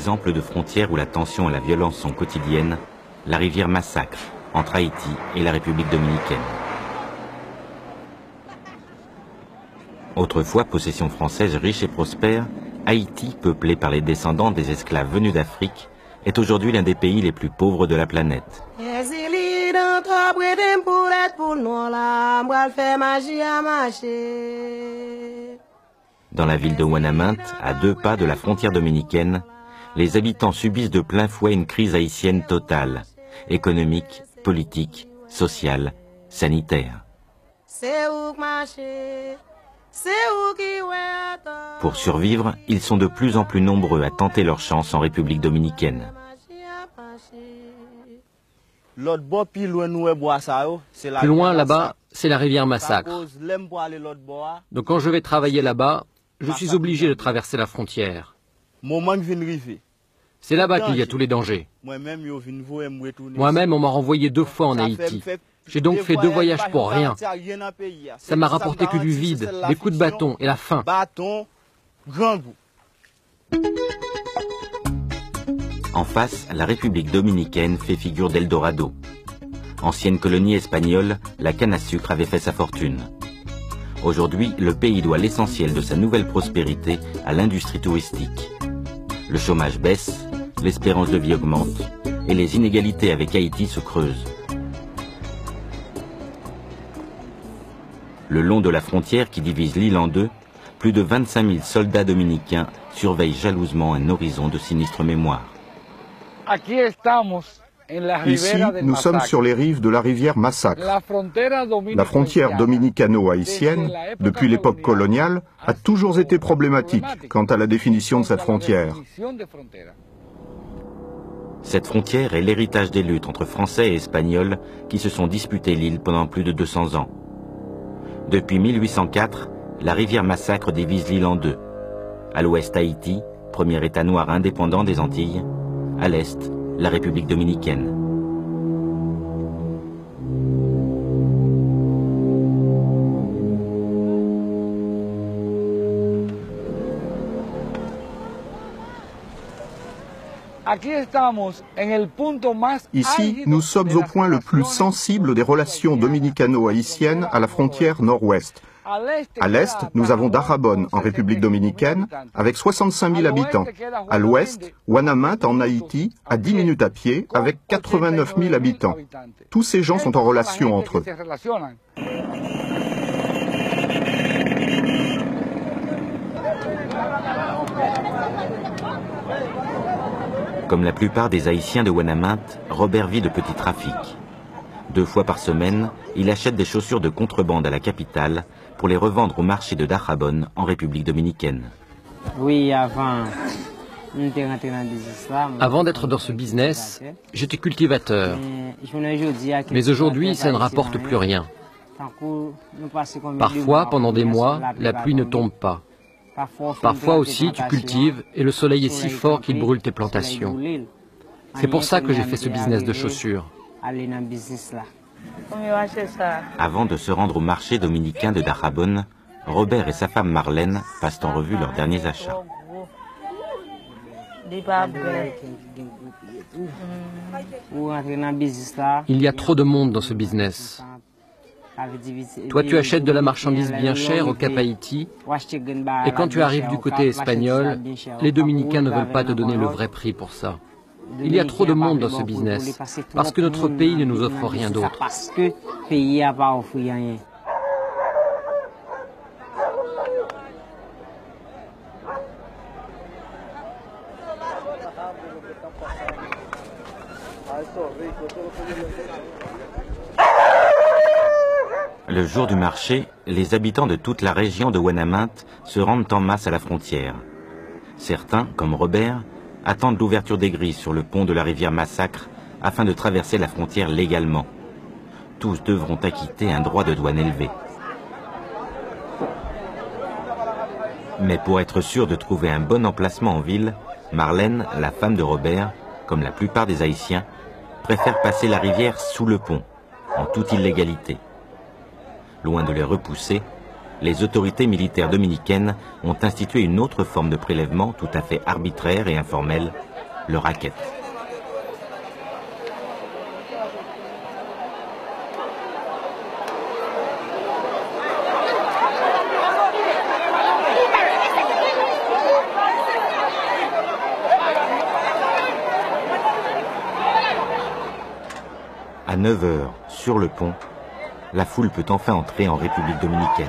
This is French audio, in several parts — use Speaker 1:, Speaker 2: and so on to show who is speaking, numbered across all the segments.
Speaker 1: exemple de frontière où la tension et la violence sont quotidiennes, la rivière Massacre, entre Haïti et la République dominicaine. Autrefois possession française riche et prospère, Haïti, peuplé par les descendants des esclaves venus d'Afrique, est aujourd'hui l'un des pays les plus pauvres de la planète. Dans la ville de Ouanaminthe, à 2 pas de la frontière dominicaine, les habitants subissent de plein fouet une crise haïtienne totale, économique, politique, sociale, sanitaire. Pour survivre, ils sont de plus en plus nombreux à tenter leur chance en République dominicaine.
Speaker 2: Plus loin là-bas, c'est la rivière Massacre. Donc quand je vais travailler là-bas, je suis obligé de traverser la frontière. C'est là-bas qu'il y a tous les dangers. Moi-même, on m'a renvoyé 2 fois en Haïti. J'ai donc fait 2 voyages pour rien. Ça m'a rapporté que du vide, des coups de bâton et la faim.
Speaker 1: En face, la République dominicaine fait figure d'Eldorado. Ancienne colonie espagnole, la canne à sucre avait fait sa fortune. Aujourd'hui, le pays doit l'essentiel de sa nouvelle prospérité à l'industrie touristique. Le chômage baisse, l'espérance de vie augmente et les inégalités avec Haïti se creusent. Le long de la frontière qui divise l'île en 2, plus de 25 000 soldats dominicains surveillent jalousement un horizon de sinistre mémoire.
Speaker 3: Ici, nous sommes sur les rives de la rivière Massacre. La frontière dominicano-haïtienne, depuis l'époque coloniale, a toujours été problématique quant à la définition de cette frontière.
Speaker 1: Cette frontière est l'héritage des luttes entre Français et Espagnols qui se sont disputés l'île pendant plus de 200 ans. Depuis 1804, la rivière Massacre divise l'île en 2. À l'ouest, Haïti, premier État noir indépendant des Antilles. À l'est, la République dominicaine.
Speaker 3: Ici, nous sommes au point le plus sensible des relations dominicano-haïtiennes à la frontière nord-ouest. À l'est, nous avons Dajabón en République dominicaine, avec 65 000 habitants. À l'ouest, Ouanaminthe en Haïti, à 10 minutes à pied, avec 89 000 habitants. Tous ces gens sont en relation entre eux.
Speaker 1: Comme la plupart des Haïtiens de Ouanaminthe, Robert vit de petits trafics. 2 fois par semaine, il achète des chaussures de contrebande à la capitale pour les revendre au marché de Dajabón en République dominicaine.
Speaker 4: Oui,
Speaker 2: Avant d'être dans ce business, j'étais cultivateur. Mais aujourd'hui, ça ne rapporte plus rien. Parfois, pendant des mois, la pluie ne tombe pas. Parfois aussi, tu cultives et le soleil est si fort qu'il brûle tes plantations. C'est pour ça que j'ai fait ce business de chaussures.
Speaker 1: Avant de se rendre au marché dominicain de Dajabón, Robert et sa femme Marlène passent en revue leurs derniers achats.
Speaker 2: Il y a trop de monde dans ce business. Toi, tu achètes de la marchandise bien chère au Cap Haïti, et quand tu arrives du côté espagnol, les Dominicains ne veulent pas te donner le vrai prix pour ça. Il y a trop de monde dans ce business, parce que notre pays ne nous offre rien d'autre.
Speaker 1: Le jour du marché, les habitants de toute la région de Ouanaminthe se rendent en masse à la frontière. Certains, comme Robert, attendent l'ouverture des grilles sur le pont de la rivière Massacre afin de traverser la frontière légalement. Tous devront acquitter un droit de douane élevé. Mais pour être sûr de trouver un bon emplacement en ville, Marlène, la femme de Robert, comme la plupart des Haïtiens, préfère passer la rivière sous le pont, en toute illégalité. Loin de les repousser, les autorités militaires dominicaines ont institué une autre forme de prélèvement tout à fait arbitraire et informelle, le racket. À 9 h, sur le pont, la foule peut enfin entrer en République dominicaine.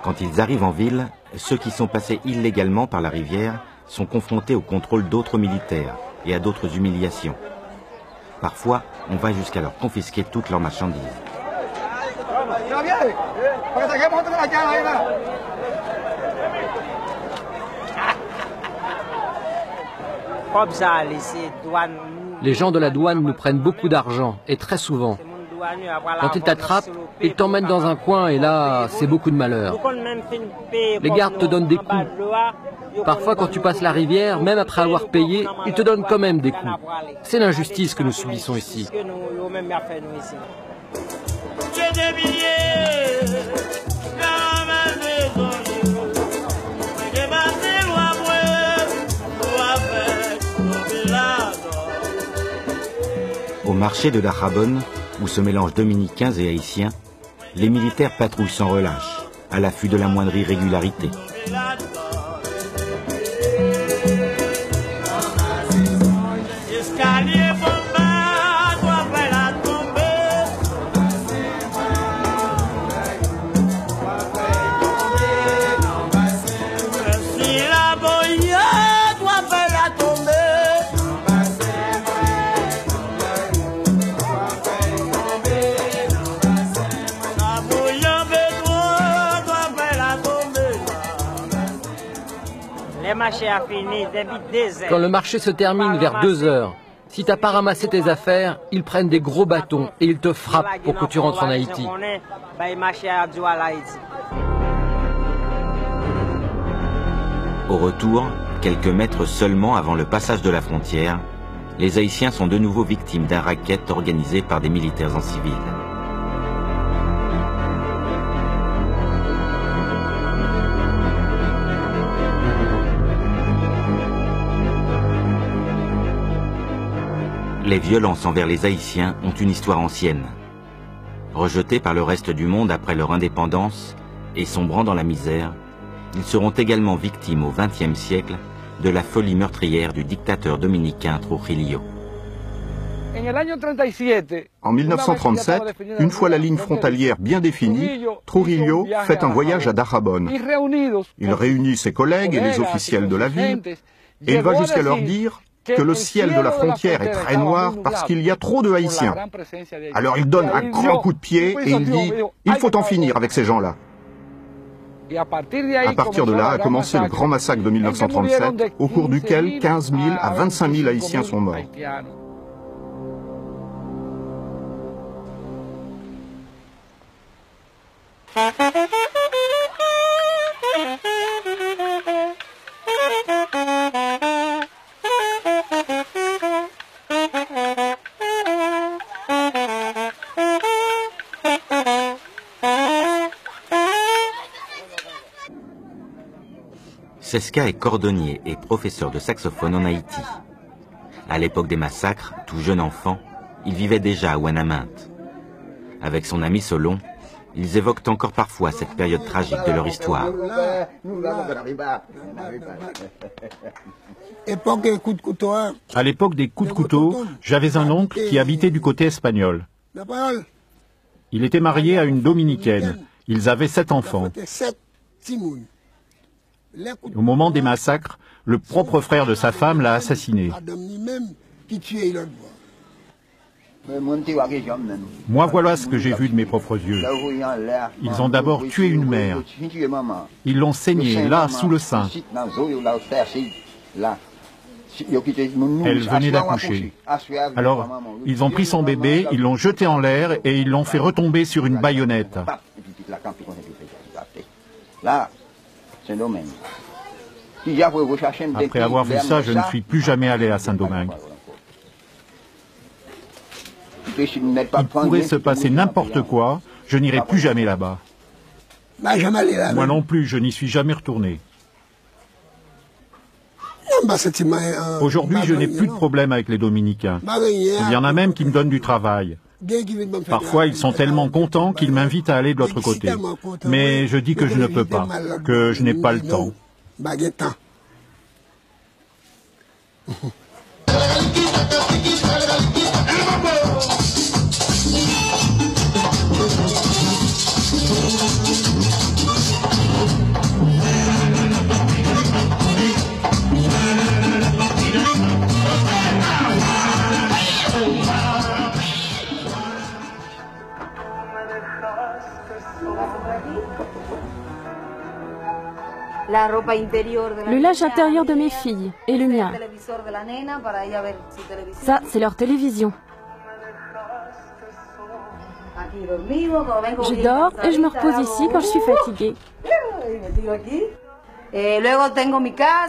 Speaker 1: Quand ils arrivent en ville, ceux qui sont passés illégalement par la rivière sont confrontés au contrôle d'autres militaires et à d'autres humiliations. Parfois, on va jusqu'à leur confisquer toutes leurs marchandises.
Speaker 2: Les gens de la douane nous prennent beaucoup d'argent, et très souvent. Quand ils t'attrapent, ils t'emmènent dans un coin et là, c'est beaucoup de malheur. Les gardes te donnent des coups. Parfois, quand tu passes la rivière, même après avoir payé, ils te donnent quand même des coups. C'est l'injustice que nous subissons ici.
Speaker 1: Au marché de Dajabón, où se mélangent dominicains et haïtiens, les militaires patrouillent sans relâche, à l'affût de la moindre irrégularité.
Speaker 2: Quand le marché se termine vers 2 h, si t'as pas ramassé tes affaires, ils prennent des gros bâtons et ils te frappent pour que tu rentres en Haïti.
Speaker 1: Au retour, quelques mètres seulement avant le passage de la frontière, les Haïtiens sont de nouveau victimes d'un racket organisé par des militaires en civil. Les violences envers les Haïtiens ont une histoire ancienne. Rejetés par le reste du monde après leur indépendance et sombrant dans la misère, ils seront également victimes au XXe siècle de la folie meurtrière du dictateur dominicain Trujillo.
Speaker 3: En 1937, une fois la ligne frontalière bien définie, Trujillo fait un voyage à Dajabón. Il réunit ses collègues et les officiels de la ville et il va jusqu'à leur dire que le ciel de la frontière est très noir parce qu'il y a trop de Haïtiens. Alors il donne un grand coup de pied et il dit « Il faut en finir avec ces gens-là ». À partir de là a commencé le grand massacre de 1937, au cours duquel 15 000 à 25 000 Haïtiens sont morts.
Speaker 1: Seska est cordonnier et professeur de saxophone en Haïti. À l'époque des massacres, tout jeune enfant, il vivait déjà à Ouanaminthe. Avec son ami Solon, ils évoquent encore parfois cette période tragique de leur histoire.
Speaker 4: À l'époque des coups de couteau, j'avais un oncle qui habitait du côté espagnol. Il était marié à une dominicaine. Ils avaient 7 enfants. Au moment des massacres, le propre frère de sa femme l'a assassiné. Moi, voilà ce que j'ai vu de mes propres yeux. Ils ont d'abord tué une mère. Ils l'ont saignée, là, sous le sein. Elle venait d'accoucher. Alors, ils ont pris son bébé, ils l'ont jeté en l'air et ils l'ont fait retomber sur une baïonnette. Après avoir vu ça, je ne suis plus jamais allé à Saint-Domingue. Il pourrait se passer n'importe quoi, je n'irai plus jamais là-bas. Moi non plus, je n'y suis jamais retourné. Aujourd'hui, je n'ai plus de problème avec les Dominicains. Il y en a même qui me donnent du travail. Parfois, ils sont tellement contents qu'ils m'invitent à aller de l'autre côté. Mais je dis que je ne peux pas, que je n'ai pas le temps.
Speaker 5: Le linge intérieur de mes filles et le mien. Ça, c'est leur télévision. Je dors et je me repose ici quand je suis fatiguée.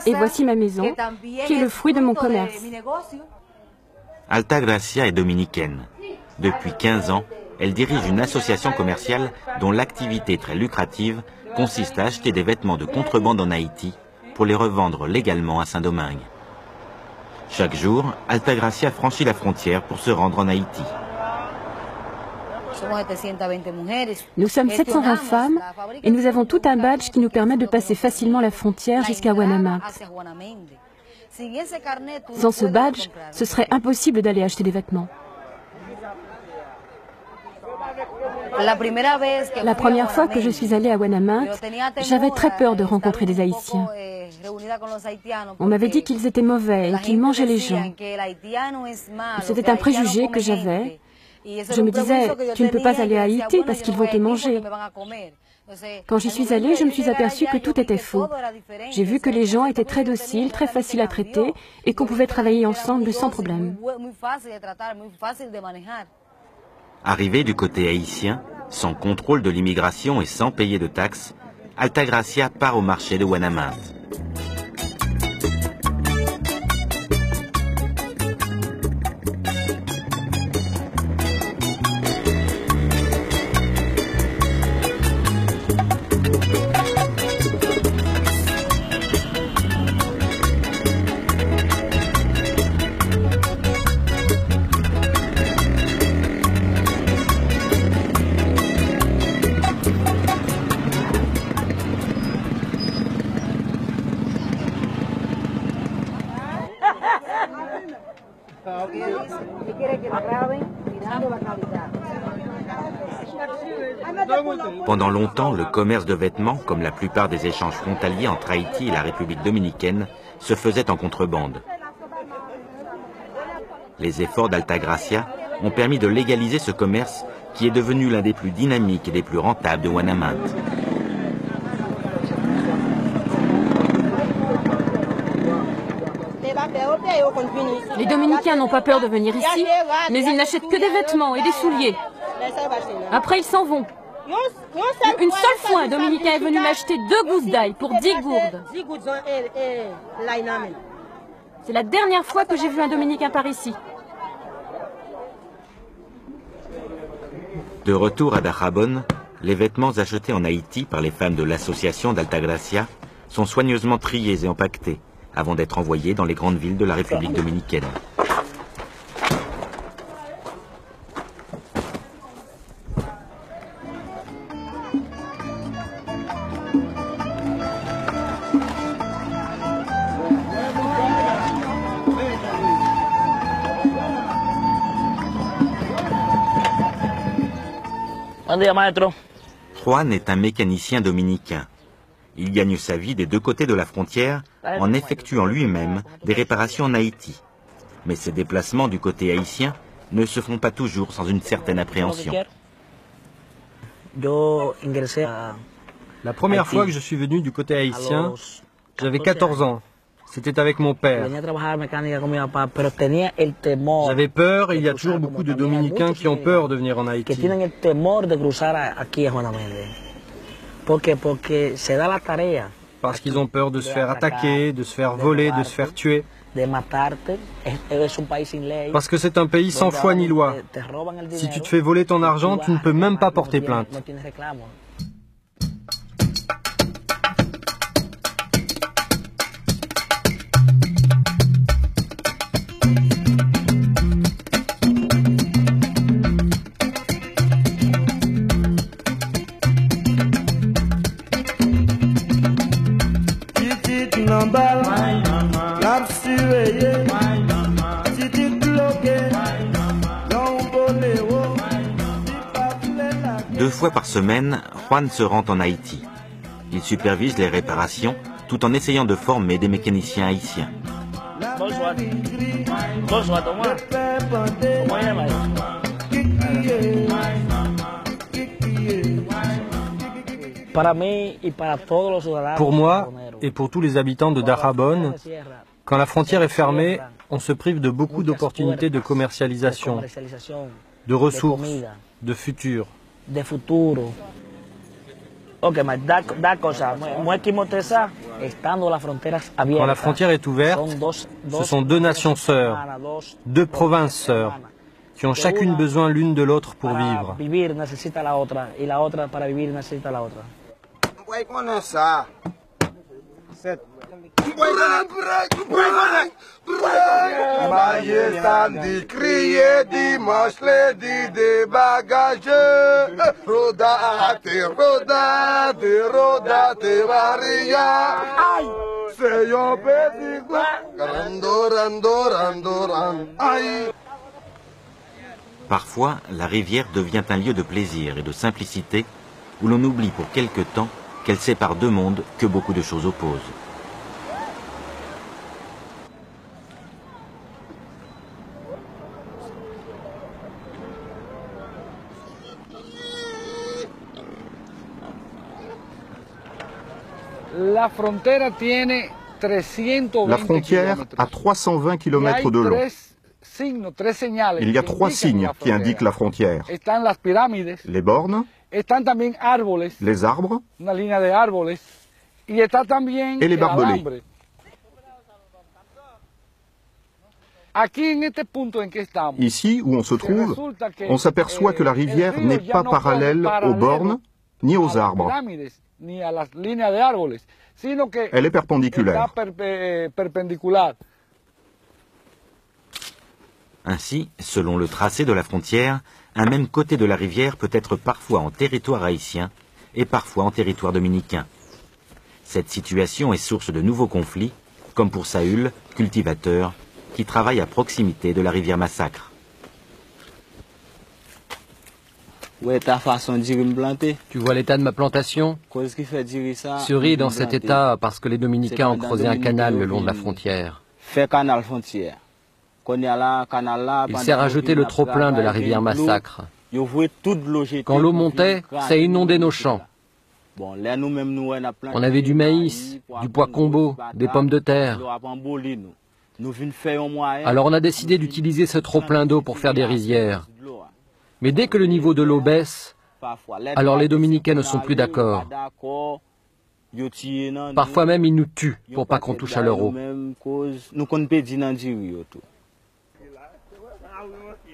Speaker 5: Et voici ma maison, qui est le fruit de mon commerce.
Speaker 1: Altagracia est dominicaine. Depuis 15 ans, elle dirige une association commerciale dont l'activité très lucrative consiste à acheter des vêtements de contrebande en Haïti pour les revendre légalement à Saint-Domingue. Chaque jour, Altagracia franchit la frontière pour se rendre en Haïti.
Speaker 5: Nous sommes 720 femmes et nous avons tout un badge qui nous permet de passer facilement la frontière jusqu'à Guanamate. Sans ce badge, ce serait impossible d'aller acheter des vêtements. La première fois que je suis allée à Guanamate, j'avais très peur de rencontrer des Haïtiens. On m'avait dit qu'ils étaient mauvais et qu'ils mangeaient les gens. C'était un préjugé que j'avais. Je me disais, tu ne peux pas aller à Haïti parce qu'ils vont te manger. Quand j'y suis allée, je me suis aperçue que tout était faux. J'ai vu que les gens étaient très dociles, très faciles à traiter et qu'on pouvait travailler ensemble sans problème.
Speaker 1: Arrivée du côté haïtien, sans contrôle de l'immigration et sans payer de taxes, Altagracia part au marché de Guanamate. Pendant longtemps, le commerce de vêtements, comme la plupart des échanges frontaliers entre Haïti et la République dominicaine, se faisait en contrebande. Les efforts d'Altagracia ont permis de légaliser ce commerce qui est devenu l'un des plus dynamiques et des plus rentables de Guanamate.
Speaker 5: Les Dominicains n'ont pas peur de venir ici, mais ils n'achètent que des vêtements et des souliers. Après, ils s'en vont. Une seule fois, un Dominicain est venu m'acheter 2 gousses d'ail pour 10 gourdes. C'est la dernière fois que j'ai vu un Dominicain par ici.
Speaker 1: De retour à Dajabón, les vêtements achetés en Haïti par les femmes de l'association d'Altagracia sont soigneusement triés et empaquetés avant d'être envoyés dans les grandes villes de la République dominicaine. Juan est un mécanicien dominicain. Il gagne sa vie des deux côtés de la frontière en effectuant lui-même des réparations en Haïti. Mais ces déplacements du côté haïtien ne se font pas toujours sans une certaine appréhension.
Speaker 2: La première fois que je suis venu du côté haïtien, j'avais 14 ans. C'était avec mon père. J'avais peur et il y a toujours beaucoup de Dominicains qui ont peur de venir en Haïti. Parce qu'ils ont peur de se faire attaquer, de se faire voler, de se faire tuer. Parce que c'est un pays sans foi ni loi. Si tu te fais voler ton argent, tu ne peux même pas porter plainte.
Speaker 1: Deux fois par semaine, Juan se rend en Haïti. Il supervise les réparations tout en essayant de former des mécaniciens haïtiens.
Speaker 2: Pour moi et pour tous les habitants de Dajabón, quand la frontière est fermée, on se prive de beaucoup d'opportunités de commercialisation, de ressources, de futur. Quand la frontière est ouverte, ce sont deux nations sœurs, deux provinces sœurs, qui ont chacune besoin l'une de l'autre pour vivre.
Speaker 1: Parfois, la rivière devient un lieu de plaisir et de simplicité où l'on oublie pour quelque temps qu'elle sépare deux mondes que beaucoup de choses opposent.
Speaker 3: La frontière a 320 km de long. Il y a trois signes qui indiquent la frontière. Les bornes, les arbres et les barbelés. Ici, où on se trouve, on s'aperçoit que la rivière n'est pas parallèle aux bornes ni aux arbres. Elle est perpendiculaire.
Speaker 1: Ainsi, selon le tracé de la frontière, un même côté de la rivière peut être parfois en territoire haïtien et parfois en territoire dominicain. Cette situation est source de nouveaux conflits, comme pour Saül, cultivateur, qui travaille à proximité de la rivière Massacre.
Speaker 2: Tu vois l'état de ma plantation? Ce riz est dans cet état parce que les Dominicains ont creusé un canal le long de la frontière. Il sert à jeter le trop-plein de la rivière Massacre. Quand l'eau montait, ça inondait nos champs. On avait du maïs, du pois combo, des pommes de terre. Alors on a décidé d'utiliser ce trop-plein d'eau pour faire des rizières. Mais dès que le niveau de l'eau baisse, alors les Dominicains ne sont plus d'accord. Parfois même ils nous tuent pour pas qu'on touche à leur eau.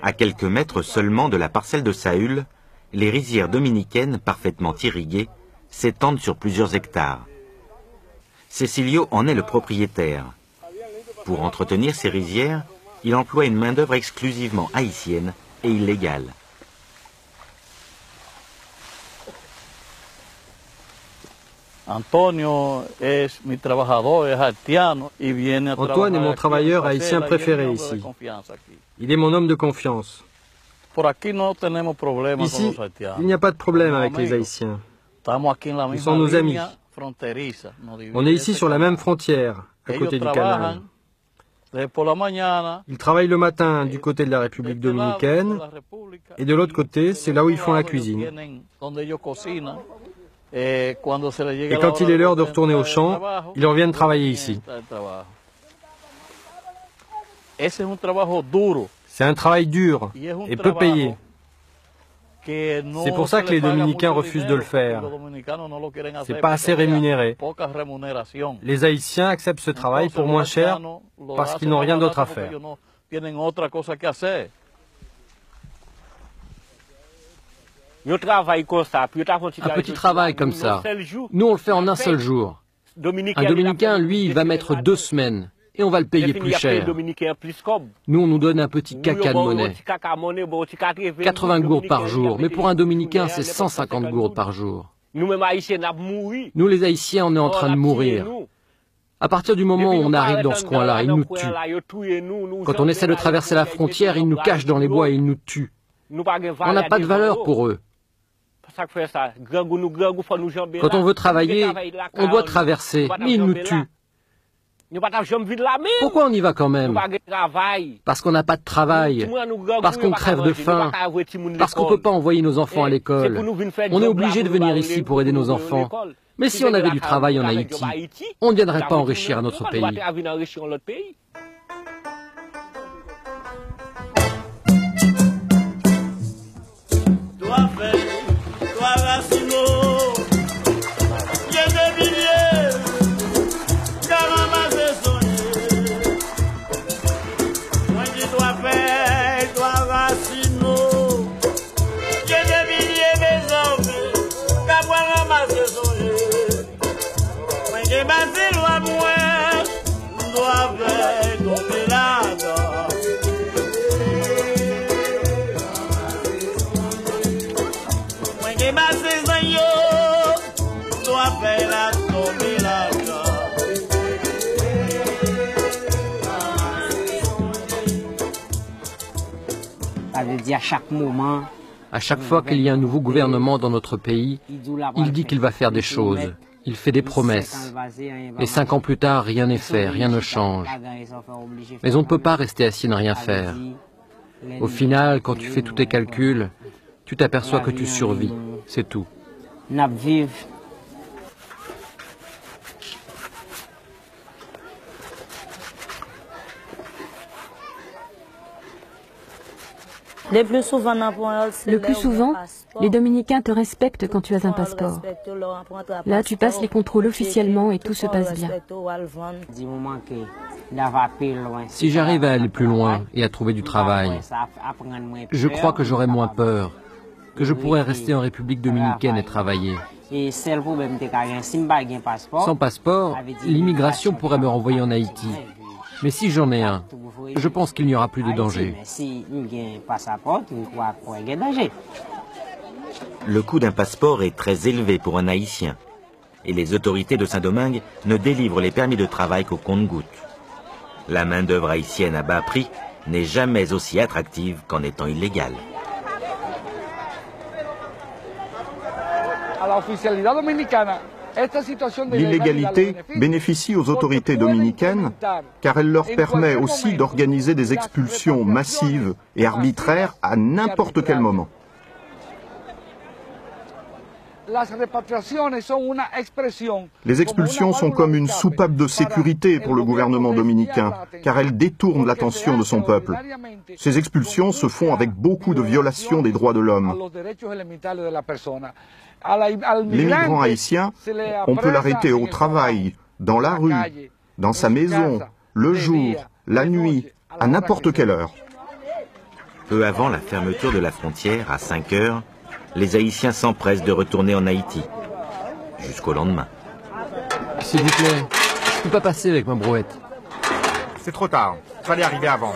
Speaker 1: À quelques mètres seulement de la parcelle de Saül, les rizières dominicaines parfaitement irriguées s'étendent sur plusieurs hectares. Cecilio en est le propriétaire. Pour entretenir ces rizières, il emploie une main-d'œuvre exclusivement haïtienne et illégale.
Speaker 2: Antoine est mon travailleur haïtien préféré ici. Il est mon homme de confiance. Ici, il n'y a pas de problème avec les Haïtiens. Ils sont nos amis. On est ici sur la même frontière, à côté du canal. Ils travaillent le matin du côté de la République dominicaine et de l'autre côté, c'est là où ils font la cuisine. Et quand il est l'heure de retourner au champ, ils reviennent travailler ici. C'est un travail dur et peu payé. C'est pour ça que les Dominicains refusent de le faire. C'est pas assez rémunéré. Les Haïtiens acceptent ce travail pour moins cher parce qu'ils n'ont rien d'autre à faire. Un petit travail comme ça, nous on le fait en un seul jour. Un Dominicain, lui, il va mettre 2 semaines et on va le payer plus cher. Nous, on nous donne un petit caca de monnaie. 80 gourdes par jour, mais pour un Dominicain, c'est 150 gourdes par jour. Nous, les Haïtiens, on est en train de mourir. À partir du moment où on arrive dans ce coin-là, ils nous tuent. Quand on essaie de traverser la frontière, ils nous cachent dans les bois et ils nous tuent. On n'a pas de valeur pour eux. Quand on veut travailler, on doit traverser, mais ils nous tuent. Pourquoi on y va quand même? Parce qu'on n'a pas de travail, parce qu'on crève de faim, parce qu'on ne peut pas envoyer nos enfants à l'école. On est obligé de venir ici pour aider nos enfants. Mais si on avait du travail en Haïti, on ne viendrait pas enrichir notre pays. À chaque fois qu'il y a un nouveau gouvernement dans notre pays, il dit qu'il va faire des choses. Il fait des promesses. Et 5 ans plus tard, rien n'est fait, rien ne change. Mais on ne peut pas rester assis et ne rien faire. Au final, quand tu fais tous tes calculs, tu t'aperçois que tu survis. C'est tout.
Speaker 5: Le plus souvent, les Dominicains te respectent quand tu as un passeport. Là, tu passes les contrôles officiellement et tout se passe bien.
Speaker 2: Si j'arrive à aller plus loin et à trouver du travail, je crois que j'aurai moins peur, que je pourrai rester en République dominicaine et travailler. Sans passeport, l'immigration pourrait me renvoyer en Haïti. Mais si j'en ai un, je pense qu'il n'y aura plus de danger.
Speaker 1: Le coût d'un passeport est très élevé pour un Haïtien. Et les autorités de Saint-Domingue ne délivrent les permis de travail qu'au compte-gouttes. La main-d'œuvre haïtienne à bas prix n'est jamais aussi attractive qu'en étant illégale.
Speaker 3: L'illégalité bénéficie aux autorités dominicaines car elle leur permet aussi d'organiser des expulsions massives et arbitraires à n'importe quel moment. Les expulsions sont comme une soupape de sécurité pour le gouvernement dominicain, car elles détournent l'attention de son peuple. Ces expulsions se font avec beaucoup de violations des droits de l'homme. L'immigrant haïtien, on peut l'arrêter au travail, dans la rue, dans sa maison, le jour, la nuit, à n'importe quelle heure.
Speaker 1: Peu avant la fermeture de la frontière, à 5 heures, les Haïtiens s'empressent de retourner en Haïti, jusqu'au lendemain.
Speaker 2: S'il vous plaît, je ne peux pas passer avec ma brouette.
Speaker 6: C'est trop tard, il fallait arriver avant.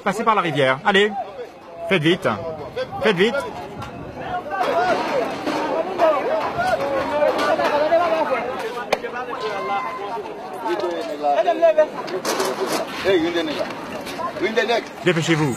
Speaker 6: Passez par la rivière, allez, faites vite, faites vite. Dépêchez-vous.